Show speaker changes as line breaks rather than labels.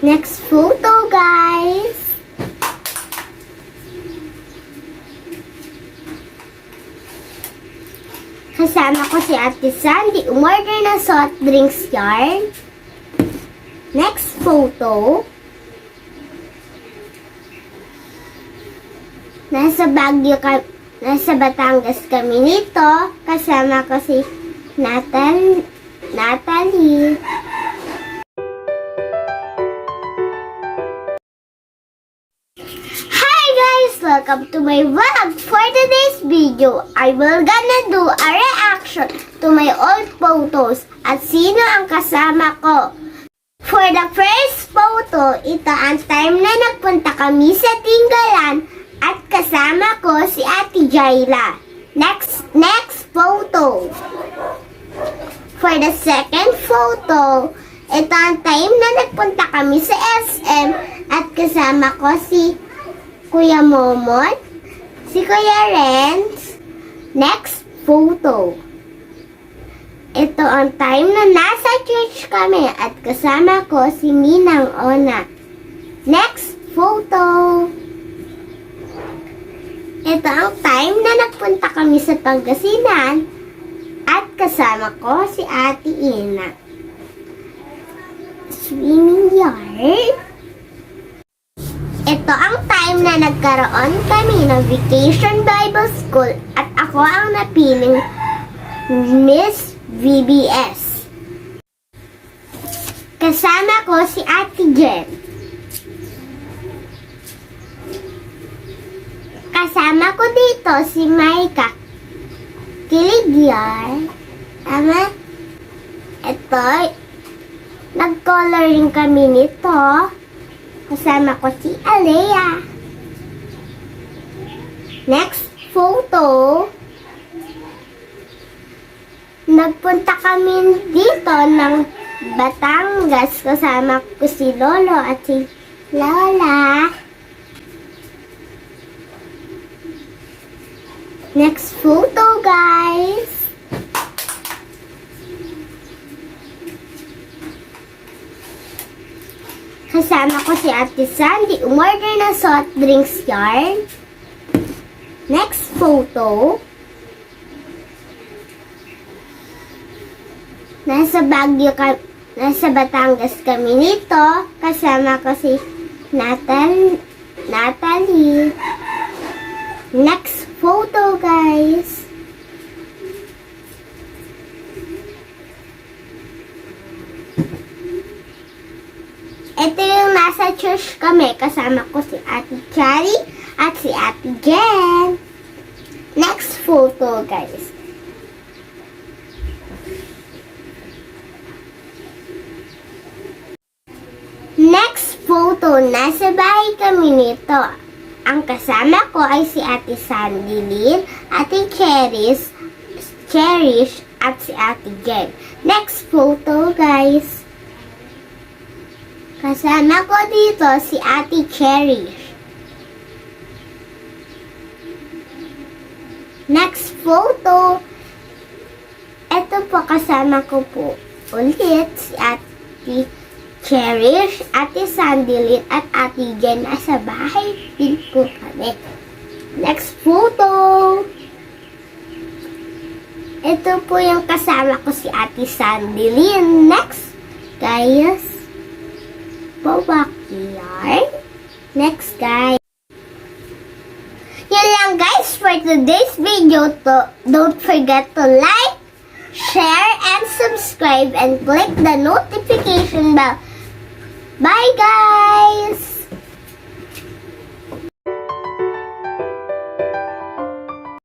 Next photo, guys. Kasama ko si Ate Sandy. Umorder ng soft drinks yarn. Next photo. Nasa Batangas kami nito. Kasama ko si Natalie. Hi guys! Welcome to my vlog. For today's video, I will gonna do a reaction to my old photos at sino ang kasama ko. For the first photo, ito ang time na nagpunta kami sa Tinggalan at kasama ko si Ate Jaila. Next photo. For the second photo, ito ang time na nagpunta kami sa SM at kasama ko si Kuya Momot, si Kuya Renz. Next photo. Ito ang time na nasa church kami at kasama ko si Ninang Ona. Next photo. Ito ang time na nagpunta kami sa Pangasinan at kasama ko si Ate Ina. Swimming yard. Ito ang time na nagkaroon kami ng Vacation Bible School at ako ang napiling Miss VBS. Kasama ko si Ate Jen. Kasama ko dito si Maika Kiligyar. Tama? Ito, nag-coloring kami nito. Kasama ko si Alea. Next photo. Nagpunta kami dito ng Batangas. Kasama ko si Lolo at si Lola. Next photo, guys. Kasama ko si Ate Sandy. Umorder ng soft drinks yarn. Next photo. Nasa Batangas kami nito. Kasama ko si Natalie. Next photo, guys. Ito yung nasa church kami. Kasama ko si Ate Chari at si Ate Jen. Next photo, guys. Next photo. Nasa bahay kami nito. Ang kasama ko ay si Ate Sandy Lynn, Ate Cherish, at si Ate Jen. Next photo, guys. Kasama ko dito si Ate Cherish. Next photo. Ito po kasama ko po ulit si Ate Cherish, Ate Sandy Lynn, at Ate Jen. Nasa bahay din po kami. Next photo. Ito po yung kasama ko si Ate Sandy Lynn. Next, guys. Backyard. Next, guys. Yan lang, guys, for today's video. Don't forget to like, share, and subscribe, and click the notification bell. Bye, guys!